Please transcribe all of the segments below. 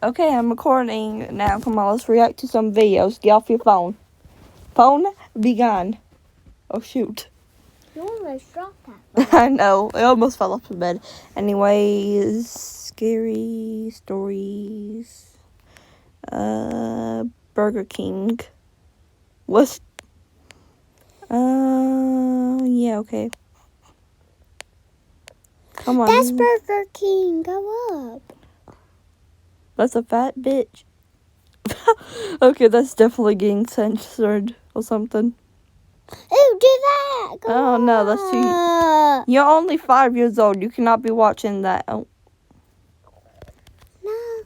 Okay, I'm recording now. Come on, let's react to some videos. Get off your phone. Phone, be gone. Oh, shoot. You almost dropped that. I know. I almost fell off the bed. Anyways, scary stories. Burger King. What's... yeah, okay. Come on. That's Burger King. Go up. That's a fat bitch. Okay, that's definitely getting censored or something. Ew, do that. Go Oh, no, that's too... You're only 5 years old. You cannot be watching that. Oh. No.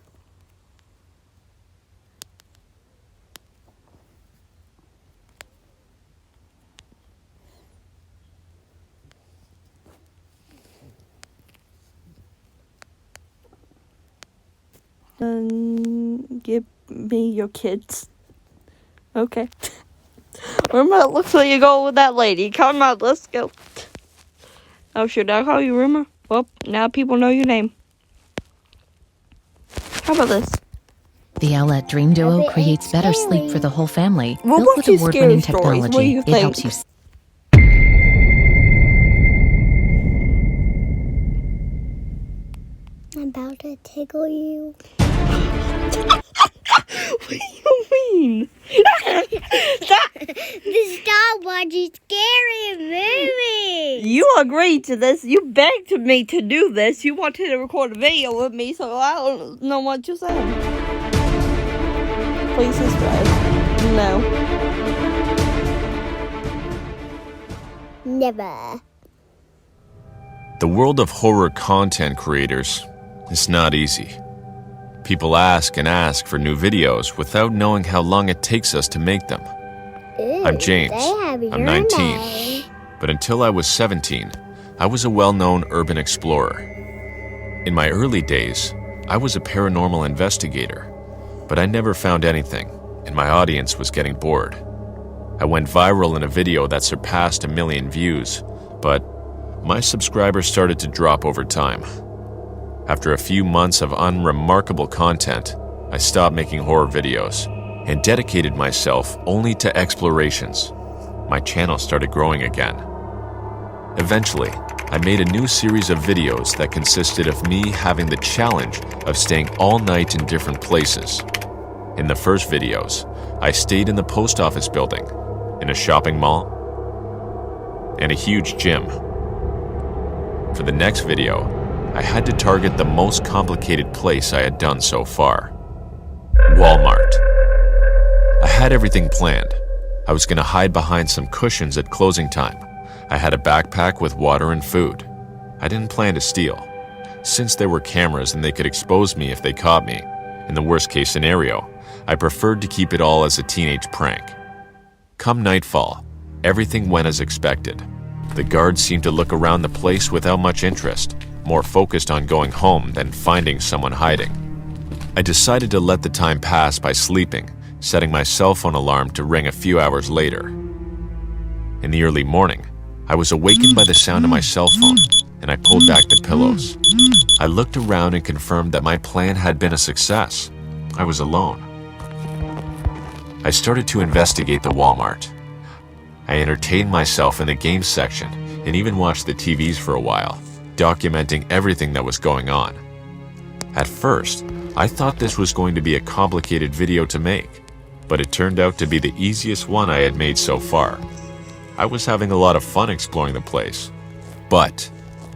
Give me your kids. Okay. Rumor, it looks like you're going with that lady. Come on, let's go. Oh, should I call you Rumor? Well, now people know your name. How about this? The Owlet Dream Duo creates better sleep for the whole family. What Built about with these award-winning scary stories? What do technology, you it think? helps you I'm about to tickle you. What do you mean? Stop watching scary movies. You agreed to this. You begged me to do this. You wanted to record a video with me, so I don't know what you're saying. Please subscribe. No. Never. The world of horror content creators is not easy. People ask and ask for new videos without knowing how long it takes us to make them. Ew, I'm James. I'm 19. But until I was 17, I was a well-known urban explorer. In my early days, I was a paranormal investigator, but I never found anything, and my audience was getting bored. I went viral in a video that surpassed 1 million views, but my subscribers started to drop over time. After a few months of unremarkable content, I stopped making horror videos and dedicated myself only to explorations. My channel started growing again. Eventually, I made a new series of videos that consisted of me having the challenge of staying all night in different places. In the first videos, I stayed in the post office building, in a shopping mall, and a huge gym. For the next video, I had to target the most complicated place I had done so far. Walmart. I had everything planned. I was going to hide behind some cushions at closing time. I had a backpack with water and food. I didn't plan to steal. Since there were cameras and they could expose me if they caught me, in the worst case scenario, I preferred to keep it all as a teenage prank. Come nightfall, everything went as expected. The guards seemed to look around the place without much interest, more focused on going home than finding someone hiding. I decided to let the time pass by sleeping, setting my cell phone alarm to ring a few hours later. In the early morning, I was awakened by the sound of my cell phone, and I pulled back the pillows. I looked around and confirmed that my plan had been a success. I was alone. I started to investigate the Walmart. I entertained myself in the games section and even watched the TVs for a while, documenting everything that was going on. At first, I thought this was going to be a complicated video to make, but it turned out to be the easiest one I had made so far. I was having a lot of fun exploring the place. But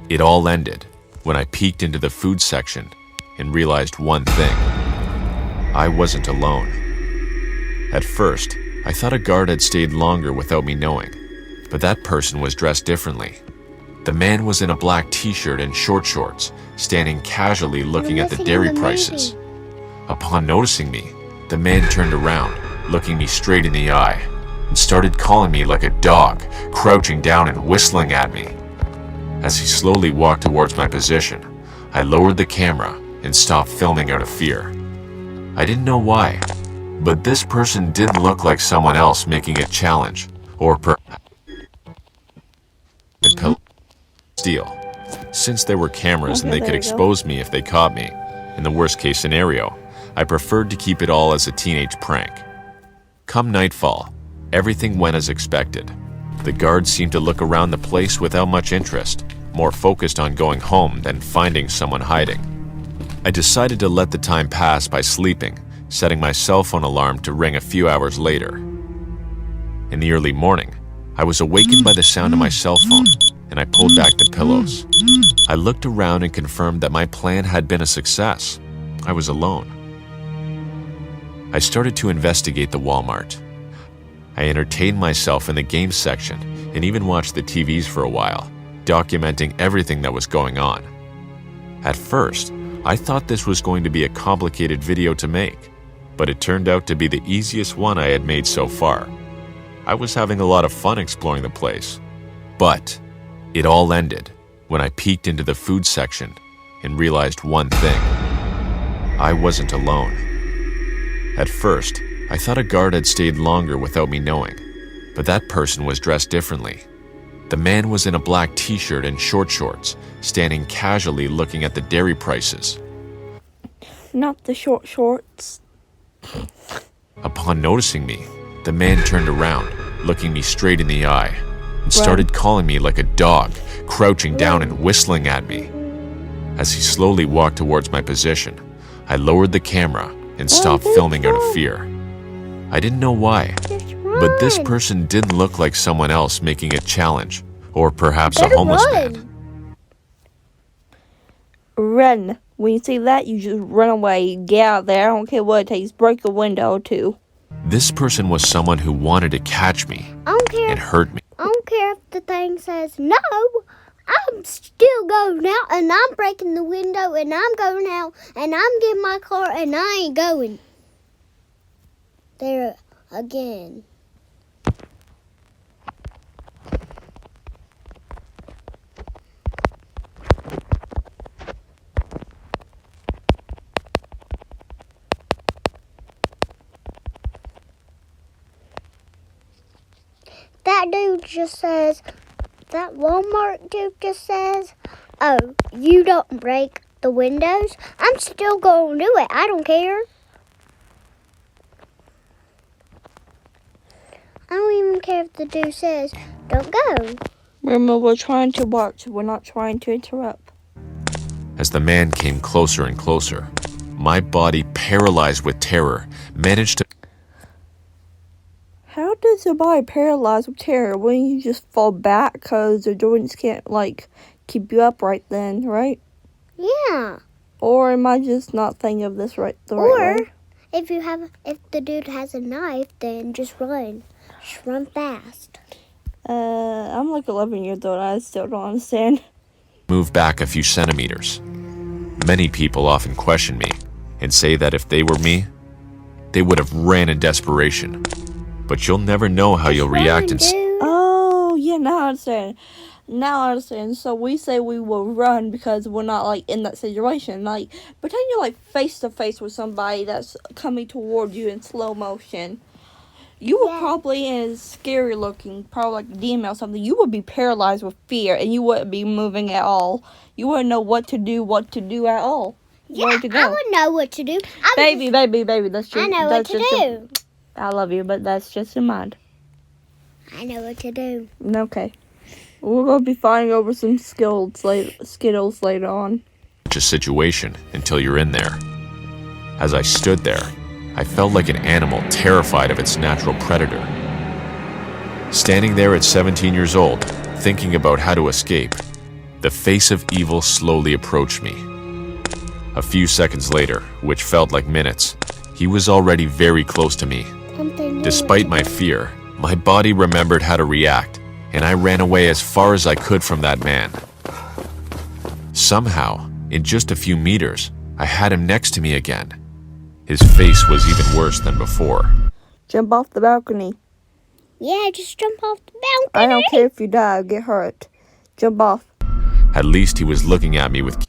it all ended when I peeked into the food section and realized one thing. I wasn't alone. At first, I thought a guard had stayed longer without me knowing, but that person was dressed differently. The man was in a black t-shirt and short shorts, standing casually looking at the dairy prices. Upon noticing me, the man turned around, looking me straight in the eye, and started calling me like a dog, crouching down and whistling at me. As he slowly walked towards my position, I lowered the camera and stopped filming out of fear. I didn't know why, but this person didn't look like someone else making a challenge, or steal. Since there were cameras and they could expose me if they caught me, in the worst case scenario, I preferred to keep it all as a teenage prank. Come nightfall, everything went as expected. The guards seemed to look around the place without much interest, more focused on going home than finding someone hiding. I decided to let the time pass by sleeping, setting my cell phone alarm to ring a few hours later. In the early morning, I was awakened by the sound of my cell phone, and I pulled back the pillows. I looked around and confirmed that my plan had been a success. I was alone. I started to investigate the Walmart. I entertained myself in the games section and even watched the TVs for a while, documenting everything that was going on. At first, I thought this was going to be a complicated video to make, but it turned out to be the easiest one I had made so far. I was having a lot of fun exploring the place. But it all ended when I peeked into the food section and realized one thing. I wasn't alone. At first, I thought a guard had stayed longer without me knowing, but that person was dressed differently. The man was in a black t-shirt and short shorts, standing casually looking at the dairy prices. Not the short shorts. Upon noticing me, the man turned around, looking me straight in the eye, and started calling me like a dog, crouching down and whistling at me. As he slowly walked towards my position, I lowered the camera and stopped filming out of fear. I didn't know why, but this person didn't look like someone else making a challenge, or perhaps a homeless man. Run. When you see that, you just run away. Get out there. I don't care what it takes. Break a window or two. This person was someone who wanted to catch me I don't care. and hurt me. I don't care if the thing says no. I'm still going out, and I'm breaking the window, and I'm going out, and I'm getting my car, and I ain't going there again. That dude just says, that Walmart dude just says, oh, you don't break the windows? I'm still going to do it. I don't care. I don't even care if the dude says, don't go. Remember, we're trying to watch. We're not trying to interrupt. As the man came closer and closer, my body, paralyzed with terror, managed to... How does your body paralyzed with terror? Wouldn't you just fall back because your joints can't, like, keep you upright then, right? Yeah. Or am I just not thinking of this right the right Or way? if the dude has a knife, then just run. Just run fast. I'm like 11 years old. I still don't understand. move back a few centimeters. Many people often question me and say that if they were me, they would have ran in desperation. But you'll never know how you'll react and Oh, yeah, now I understand. Now I understand. So we say we will run because we're not, like, in that situation. Like, pretend you're, like, face-to-face with somebody that's coming toward you in slow motion. You were probably in scary looking, probably like a demon or something. You would be paralyzed with fear, and you wouldn't be moving at all. You wouldn't know what to do at all. Yeah, Where to go. I would know what to do. Baby, that's just... I know what to do. I love you, but that's just your mind. I know what to do. Okay. We're going to be fighting over some Skittles later on. a situation until you're in there. As I stood there, I felt like an animal terrified of its natural predator. Standing there at 17 years old, thinking about how to escape, the face of evil slowly approached me. A few seconds later, which felt like minutes, he was already very close to me. Despite my fear, my body remembered how to react, and I ran away as far as I could from that man. Somehow, in just a few meters, I had him next to me again. His face was even worse than before. Jump off the balcony. Yeah, just jump off the balcony. I don't care if you die or get hurt. Jump off. At least he was looking at me with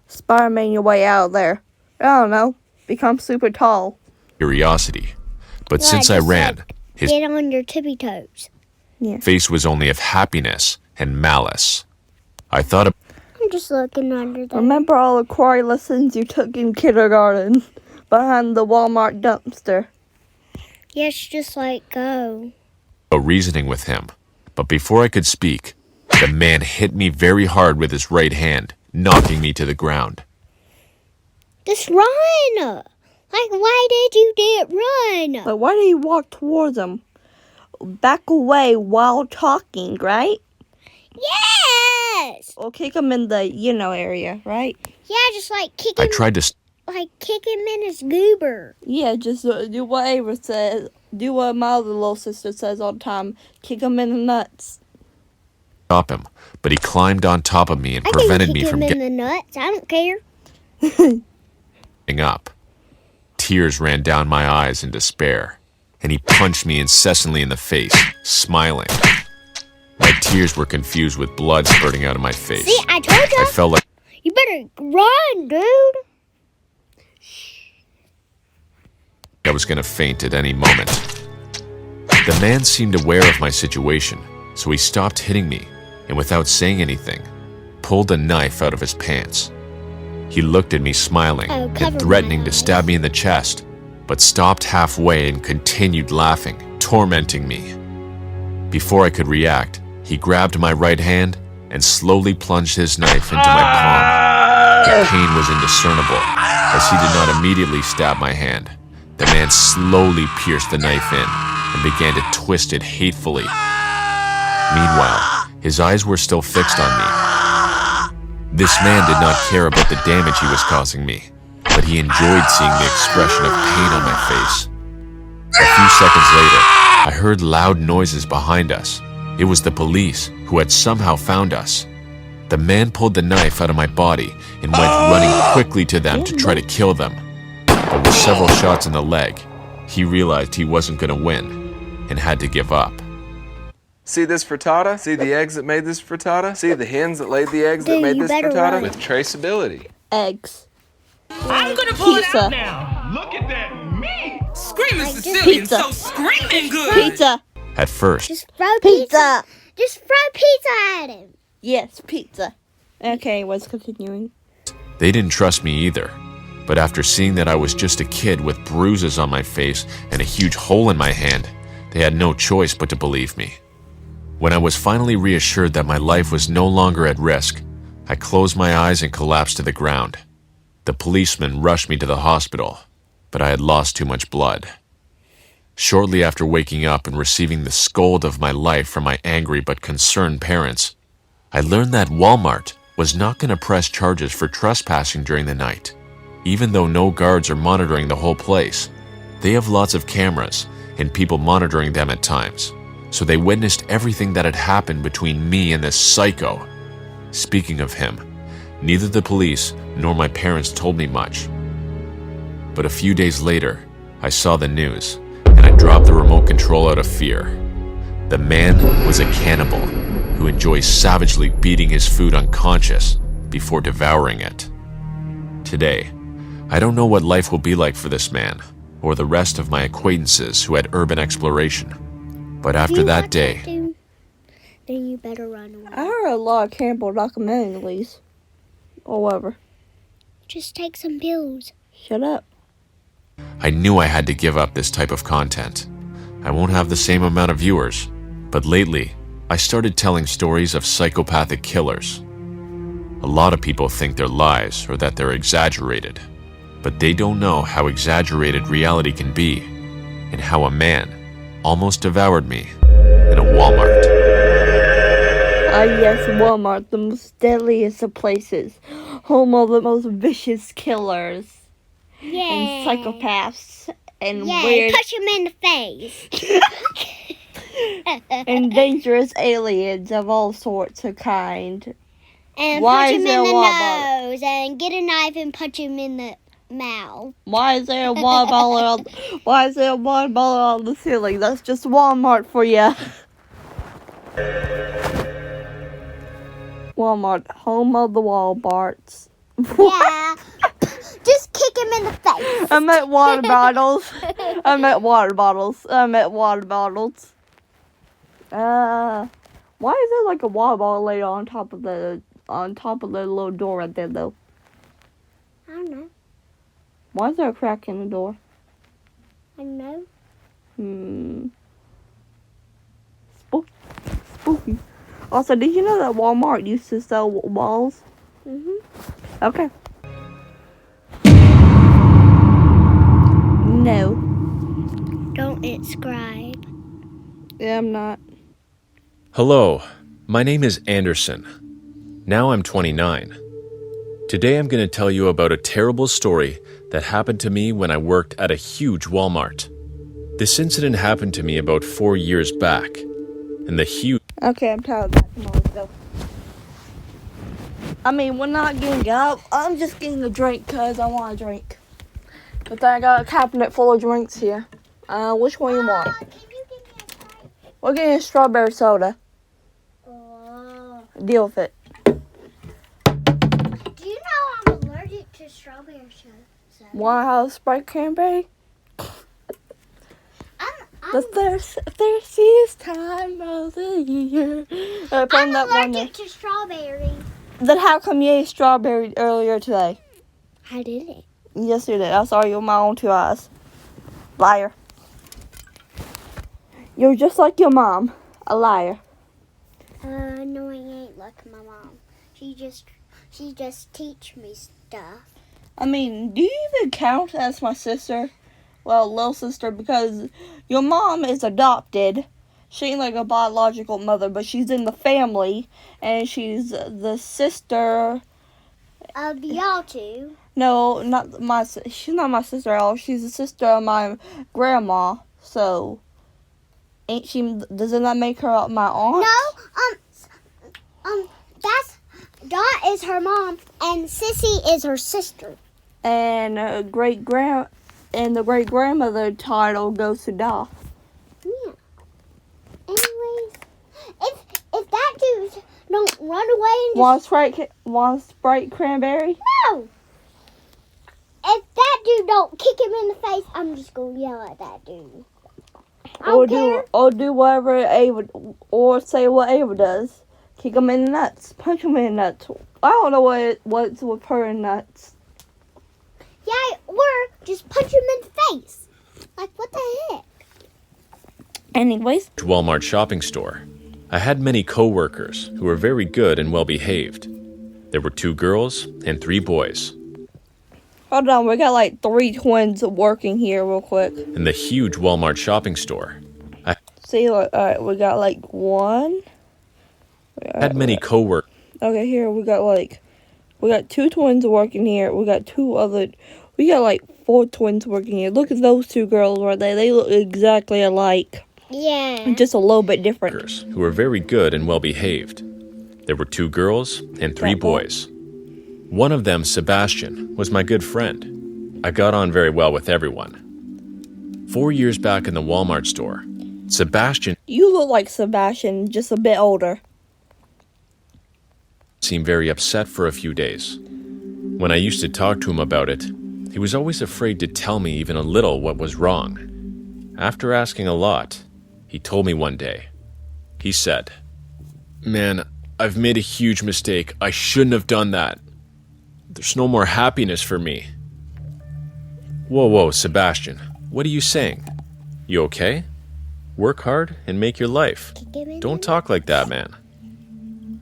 Spider-Man your way out of there. I don't know. Become super tall. curiosity. But Yeah, since I just ran, like, his Get on your tippy toes. face was only of happiness and malice. I thought I'm just looking under there. Remember all the karate lessons you took in kindergarten? behind the Walmart dumpster. Yes, just like go. Reasoning with him, but before I could speak, the man hit me very hard with his right hand, knocking me to the ground. Just run! Like, why did you run? But why do you walk towards him? Back away while talking, right? Yes! Or kick him in the, area, right? Yeah, just like kick I him, tried to kick him in his goober. Yeah, just do what Ava says. Do what my other little sister says all the time. Kick him in the nuts. stop him, but he climbed on top of me and I prevented can me kick from him in the nuts. I don't care. getting up. Tears ran down my eyes in despair, and he punched me incessantly in the face, smiling. My tears were confused with blood spurting out of my face. See, I told you. I felt like You better run, dude. I was going to faint at any moment. The man seemed aware of my situation, so he stopped hitting me and, without saying anything, pulled a knife out of his pants. He looked at me smiling cover and threatening my to eyes. stab me in the chest, but stopped halfway and continued laughing, tormenting me. Before I could react, he grabbed my right hand and slowly plunged his knife into my palm. The pain was indiscernible, as he did not immediately stab my hand. The man slowly pierced the knife in and began to twist it hatefully. Meanwhile, his eyes were still fixed on me. This man did not care about the damage he was causing me, but he enjoyed seeing the expression of pain on my face. A few seconds later, I heard loud noises behind us. It was the police, who had somehow found us. The man pulled the knife out of my body and went running quickly to them to try to kill them. But with several shots in the leg, he realized he wasn't going to win and had to give up. See this frittata? See the eggs that made this frittata? See the hens that laid the eggs that Dude, made you this better frittata? run. With traceability. Eggs. I'm gonna pull it Pizza. out now. Look at that meat. Screaming I just- Sicilian, Pizza. so screaming good. Pizza. At first, Just throw pizza. Pizza. Just throw pizza at him. Yes, pizza. Okay, what's continuing? they didn't trust me either. But after seeing that I was just a kid with bruises on my face and a huge hole in my hand, they had no choice but to believe me. When I was finally reassured that my life was no longer at risk, I closed my eyes and collapsed to the ground. The policeman rushed me to the hospital, but I had lost too much blood. Shortly after waking up and receiving the scold of my life from my angry but concerned parents, I learned that Walmart was not going to press charges for trespassing during the night. Even though no guards are monitoring the whole place, they have lots of cameras and people monitoring them at times, so they witnessed everything that had happened between me and this psycho. Speaking of him, neither the police nor my parents told me much. But a few days later, I saw the news, and I dropped the remote control out of fear. The man was a cannibal who enjoys savagely beating his food unconscious before devouring it. Today, I don't know what life will be like for this man or the rest of my acquaintances who had urban exploration. But after You that watch day, it, dude, then you better run away. I heard a lot of cannibal documentaries. Or whatever. Just take some pills. Shut up. I knew I had to give up this type of content. I won't have the same amount of viewers, but lately, I started telling stories of psychopathic killers. A lot of people think they're lies or that they're exaggerated, but they don't know how exaggerated reality can be and how a man almost devoured me in a Walmart. Ah, yes, Walmart, the most deadliest of places. Home of the most vicious killers. Yeah. And psychopaths. And Yeah, weird punch him in the face. and dangerous aliens of all sorts of kind. And Why punch is him there in a the Walmart? nose. And get a knife and punch him in the mouth. Why is there a water bottle on, why is there a water bottle on the ceiling? That's just Walmart for you. Walmart, home of the Walmarts. Yeah. Just kick him in the face. I meant water bottles. I meant water bottles. I meant water bottles. Why is there like a water bottle laid on top of the little door right there though? I don't know. Why is there a crack in the door? I know. Spooky. Also, did you know that Walmart used to sell walls? Okay. No. Don't subscribe. Yeah, I'm not. Hello, my name is Anderson. Now I'm 29. Today I'm going to tell you about a terrible story that happened to me when I worked at a huge Walmart. This incident happened to me about 4 years back, and the huge... Okay, I'm tired of that. Come on, let's go. I mean, we're not getting up. I'm just getting a drink because I want a drink. But then I got a cabinet full of drinks here. Which one you want? Can you give me a Sprite? We're getting a strawberry soda. Oh. Deal with it. Do you know I'm allergic to strawberry soda? Want to have a Sprite cranberry? The thirstiest time of the year. I'm that one allergic to strawberry. Then how come you ate strawberry earlier today? I did it. Yes, you did. I saw you with my own 2 eyes. Liar. You're just like your mom. A liar. No, I ain't like my mom. She just teach me stuff. I mean, do you even count as my sister? Well, little sister, because your mom is adopted. She ain't like a biological mother, but she's in the family, and she's the sister. Of y'all two. No, she's not my sister at all. She's the sister of my grandma. So, doesn't that make her my aunt? No, Dot is her mom, and Sissy is her sister. And the great grandmother title goes to Dot. Yeah. Anyways, if that dude don't run away and Want Sprite cranberry? no. If that dude don't kick him in the face, I'm just gonna yell at that dude. Or do whatever Ava, or say what Ava does. Kick him in the nuts. Punch him in the nuts. I don't know what's with her and nuts. Yeah, or just punch him in the face. Like, what the heck? Anyways. Walmart shopping store. I had many co-workers who were very good and well-behaved. There were 2 girls and 3 boys. Hold on, we got like 3 twins working here real quick. In the huge Walmart shopping store, I Alright, we got like 1. had many co-workers. Okay, here we got 2 twins working here. We got like 4 twins working here. Look at those 2 girls right there. They look exactly alike. Yeah. Just a little bit different. Who were very good and well-behaved. There were 2 girls and 3 boys. One of them, Sebastian, was my good friend. I got on very well with everyone. 4 years back in the Walmart store, Sebastian You look like Sebastian, just a bit older. seemed very upset for a few days. When I used to talk to him about it, he was always afraid to tell me even a little what was wrong. After asking a lot, he told me one day. He said, "Man, I've made a huge mistake. I shouldn't have done that. There's no more happiness for me." Whoa, Sebastian, what are you saying? You okay? Work hard and make your life. Don't talk like that, man.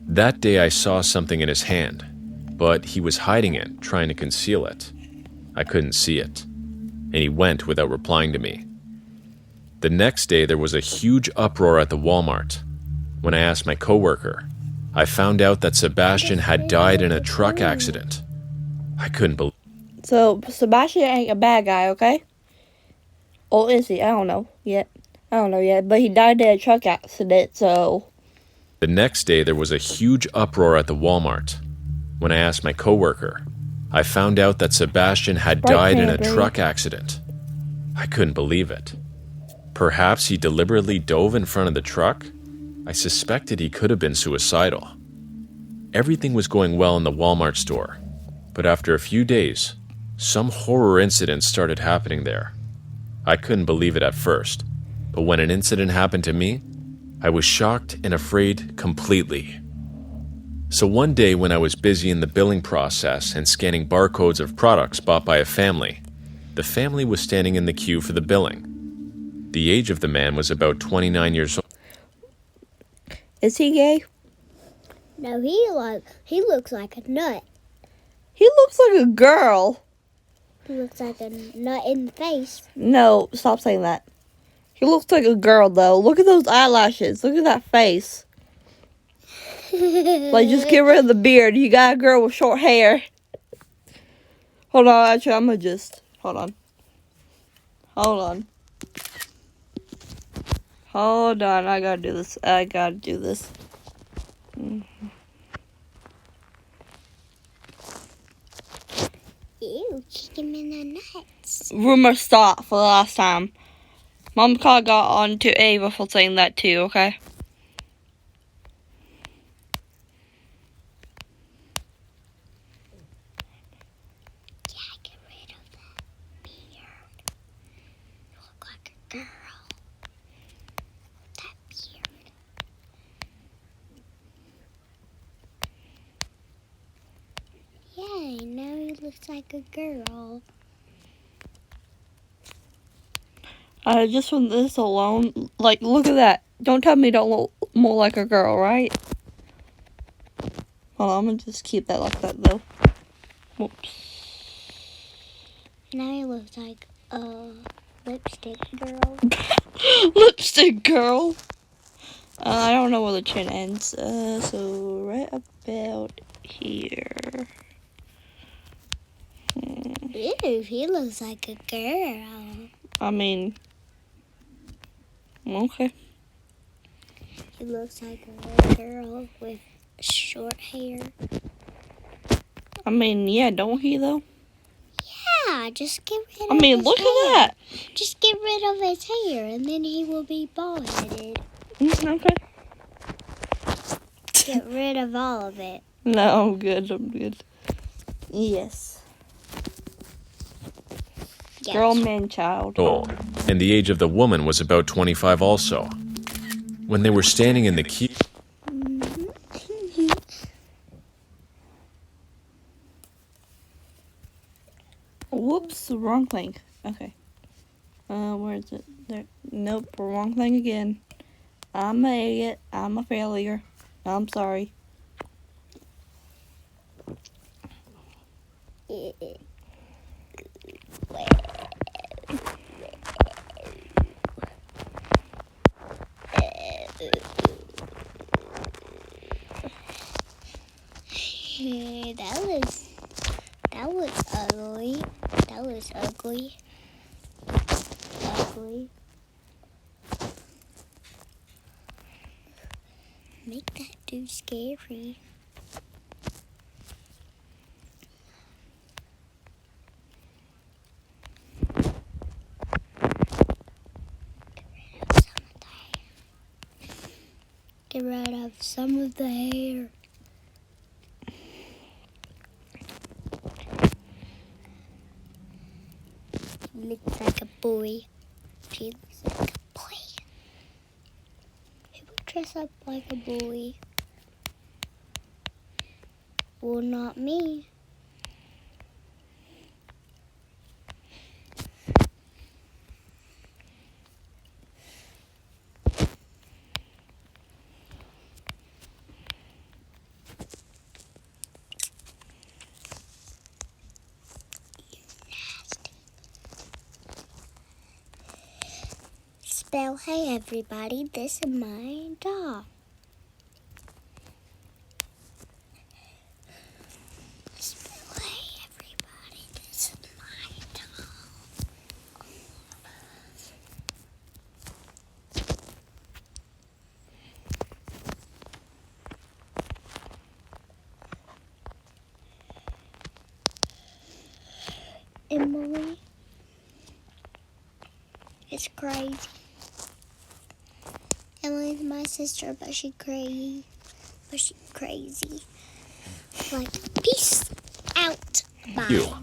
That day I saw something in his hand, but he was hiding it, trying to conceal it. I couldn't see it, and he went without replying to me. The next day there was a huge uproar at the Walmart. When I asked my coworker, I found out that Sebastian had died in a truck accident. I couldn't believe it. So, Sebastian ain't a bad guy, okay? Or is he? I don't know yet. But he died in a truck accident, so... The next day there was a huge uproar at the Walmart. When I asked my coworker, I found out that Sebastian had died in a truck accident. I couldn't believe it. Perhaps he deliberately dove in front of the truck? I suspected he could have been suicidal. Everything was going well in the Walmart store, but after a few days, some horror incidents started happening there. I couldn't believe it at first, but when an incident happened to me, I was shocked and afraid completely. So one day when I was busy in the billing process and scanning barcodes of products bought by a family, The family was standing in the queue for the billing. The age of the man was about 29 years old. Is he gay? No, he looks like a nut. He looks like a girl. He looks like a nut in the face. No, stop saying that. He looks like a girl, though. Look at those eyelashes. Look at that face. Like, just get rid of the beard. You got a girl with short hair. Hold on, actually, I'm gonna just... Hold on. Hold on. Hold on, I gotta do this. I gotta do this. Ew, kick him in the nuts. Rumor stop for the last time. Mom got on to Ava for saying that too, okay? Yeah, get rid of that beard. You look like a girl. That beard. Yeah, now he looks like a girl. Just from this alone, like, look at that. Don't tell me you don't look more like a girl, right? Hold on, I'm gonna just keep that like that, though. Whoops. Now he looks like a lipstick girl. Lipstick girl. I don't know where the chin ends. So right about here. Ew, he looks like a girl. I mean, okay. He looks like a little girl with short hair. I mean, yeah, don't he though? Yeah, just get rid I of mean, his look hair. at that. Just get rid of his hair, and then he will be bald-headed. Okay. Get rid of all of it. No, I'm good. I'm good. Yes. Yes. Girl, man, child. Old, and the age of the woman was about 25 also. When they were standing in the queue, Whoops, wrong thing. Okay. Where is it? There. Nope, wrong thing again. I'm an idiot. I'm a failure. I'm sorry. That was ugly. That was ugly. Ugly. Make that dude scary. Get rid of some of the hair. He looks like a boy. She looks like a boy. Who would dress up like a boy? Well, not me. Spell, hey everybody, this is my dog. Spell, hey everybody, this is my dog. Emily is crazy. Emily's my sister, but she crazy. Like, peace out. Bye.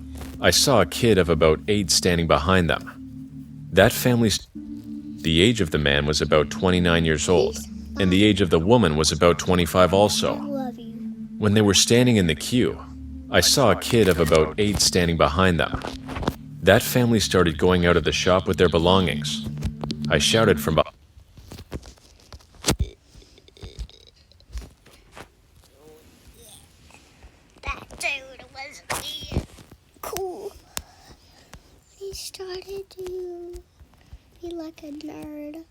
I saw a kid of about 8 standing behind them. That family's... The age of the man was about 29 years old, and the age of the woman was about 25 I also. love you. When they were standing in the queue, I saw a kid of about 8 standing behind them. That family started going out of the shop with their belongings. I shouted from behind. That dude was me. Cool. He started to be like a nerd.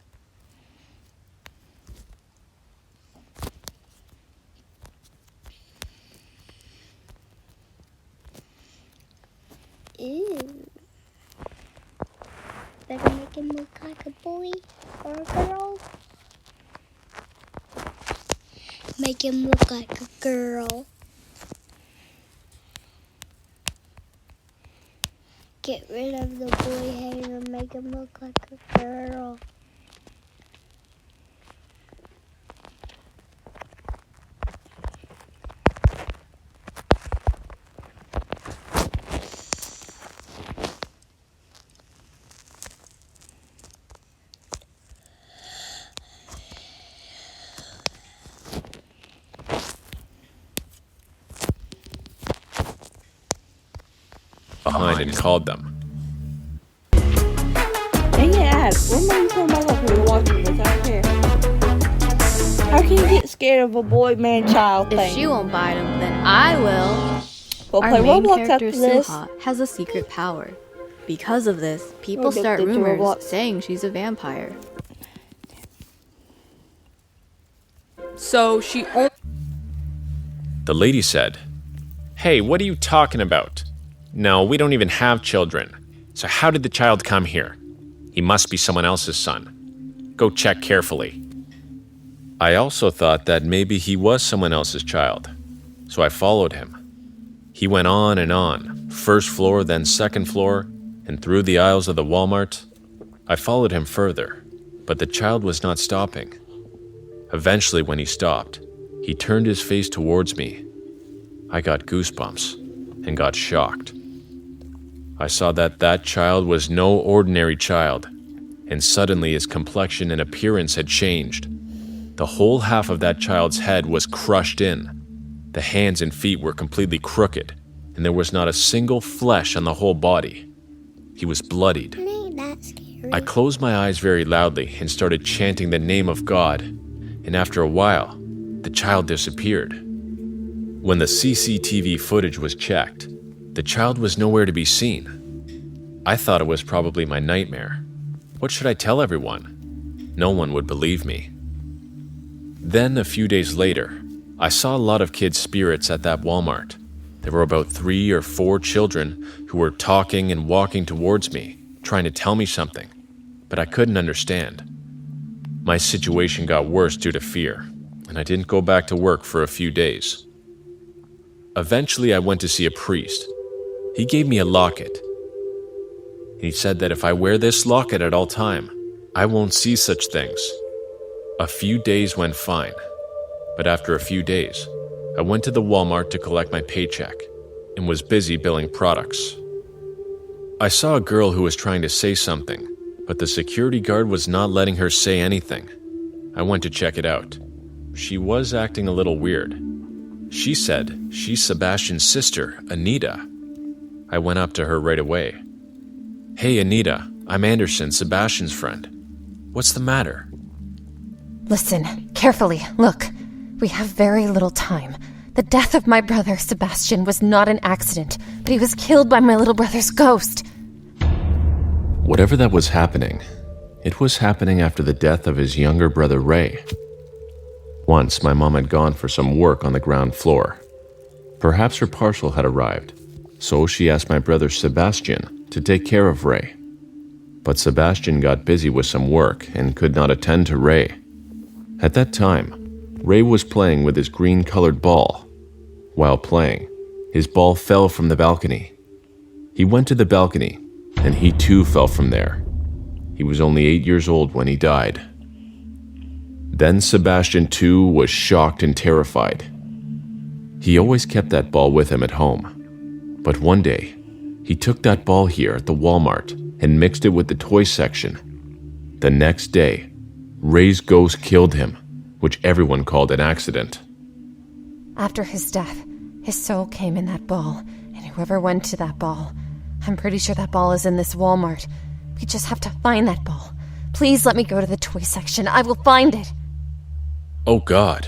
Ew. Better make him look like a boy or a girl. Make him look like a girl. Get rid of the boy hair and make him look like a girl. And called them. Dang it, Ad. What am I talking about when you're watching this? I don't care. How can you get scared of a boy-man-child thing? If she won't bite him, then I will. We'll Our play main Roblox character, after this. Suha, has a secret power. Because of this, people We'll get start to rumors Roblox. saying she's a vampire. So she only. The lady said, "Hey, what are you talking about? No, we don't even have children. So how did the child come here? He must be someone else's son. Go check carefully." I also thought that maybe he was someone else's child, so I followed him. He went on, first floor, then second floor, and through the aisles of the Walmart. I followed him further, but the child was not stopping. Eventually, when he stopped, he turned his face towards me. I got goosebumps and got shocked. I saw that that child was no ordinary child, and suddenly his complexion and appearance had changed. The whole half of that child's head was crushed in. The hands and feet were completely crooked, and there was not a single flesh on the whole body. He was bloodied. Ain't that scary? I closed my eyes very loudly and started chanting the name of God, and after a while, the child disappeared. When the CCTV footage was checked, the child was nowhere to be seen. I thought it was probably my nightmare. What should I tell everyone? No one would believe me. Then, a few days later, I saw a lot of kids' spirits at that Walmart. There were about 3 or 4 children who were talking and walking towards me, trying to tell me something, but I couldn't understand. My situation got worse due to fear, and I didn't go back to work for a few days. Eventually, I went to see a priest. He gave me a locket. He said that if I wear this locket at all time, I won't see such things. A few days went fine, but after a few days, I went to the Walmart to collect my paycheck and was busy billing products. I saw a girl who was trying to say something, but the security guard was not letting her say anything. I went to check it out. She was acting a little weird. She said she's Sebastian's sister, Anita. I went up to her right away. "Hey, Anita, I'm Anderson, Sebastian's friend. What's the matter?" Listen, carefully. Look, we have very little time. The death of my brother, Sebastian, was not an accident, but he was killed by my little brother's ghost. Whatever that was happening, it was happening after the death of his younger brother, Ray. Once, my mom had gone for some work on the ground floor. Perhaps her parcel had arrived, so she asked my brother Sebastian to take care of Ray. But Sebastian got busy with some work and could not attend to Ray. At that time, Ray was playing with his green-colored ball. While playing, his ball fell from the balcony. He went to the balcony, and he too fell from there. He was only 8 years old when he died. Then Sebastian too was shocked and terrified. He always kept that ball with him at home. But one day, he took that ball here at the Walmart and mixed it with the toy section. The next day, Ray's ghost killed him, which everyone called an accident. After his death, his soul came in that ball, and whoever went to that ball, I'm pretty sure that ball is in this Walmart. We just have to find that ball. Please let me go to the toy section. I will find it. Oh God.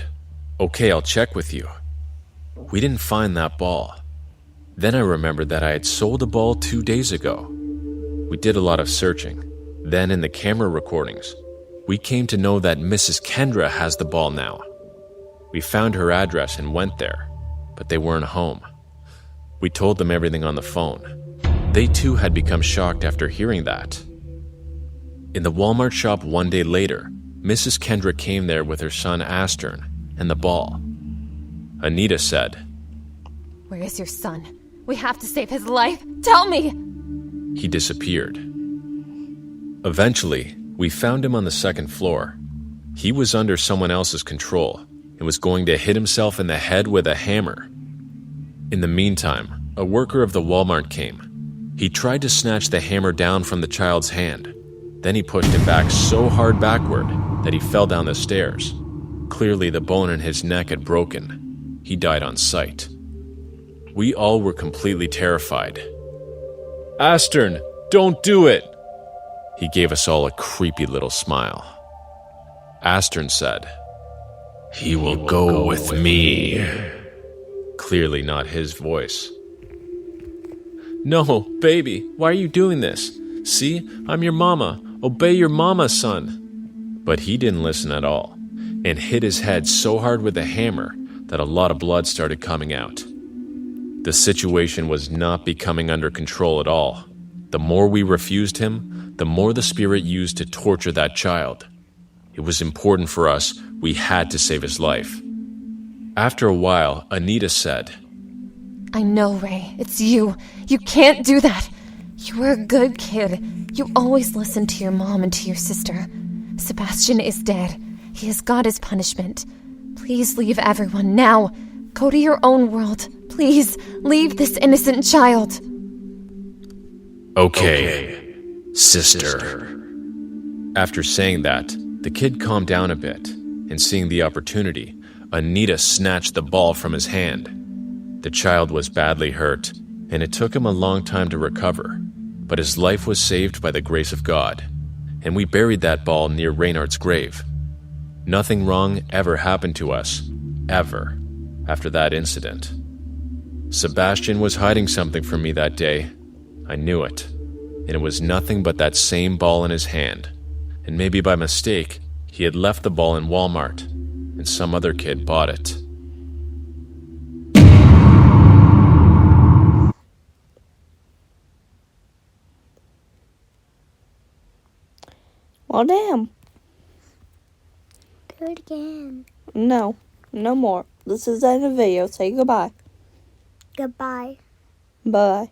Okay, I'll check with you. We didn't find that ball. Then I remembered that I had sold a ball 2 days ago. We did a lot of searching. Then in the camera recordings, we came to know that Mrs. Kendra has the ball now. We found her address and went there, but they weren't home. We told them everything on the phone. They too had become shocked after hearing that. In the Walmart shop one day later, Mrs. Kendra came there with her son Astern and the ball. Anita said, Where is your son? We have to save his life. Tell me! He disappeared. Eventually, we found him on the second floor. He was under someone else's control and was going to hit himself in the head with a hammer. In the meantime, a worker of the Walmart came. He tried to snatch the hammer down from the child's hand. Then he pushed it back so hard backward that he fell down the stairs. Clearly, the bone in his neck had broken. He died on sight. We all were completely terrified. Astern, don't do it! He gave us all a creepy little smile. Astern said, He will go with me. Clearly not his voice. No, baby, why are you doing this? See, I'm your mama. Obey your mama, son. But he didn't listen at all, and hit his head so hard with the hammer that a lot of blood started coming out. The situation was not becoming under control at all. The more we refused him, the more the spirit used to torture that child. It was important for us. We had to save his life. After a while, Anita said, I know, Ray. It's you. You can't do that. You were a good kid. You always listened to your mom and to your sister. Sebastian is dead. He has got his punishment. Please leave everyone now. Go to your own world. Please, leave this innocent child. Okay, sister. After saying that, the kid calmed down a bit, and seeing the opportunity, Anita snatched the ball from his hand. The child was badly hurt, and it took him a long time to recover, but his life was saved by the grace of God, and we buried that ball near Reynard's grave. Nothing wrong ever happened to us, ever, after that incident. Sebastian was hiding something from me that day. I knew it, and it was nothing but that same ball in his hand, and maybe by mistake, he had left the ball in Walmart, and some other kid bought it. Well, damn. Do it again. No. No more. This is the end of the video. Say goodbye. Goodbye. Bye.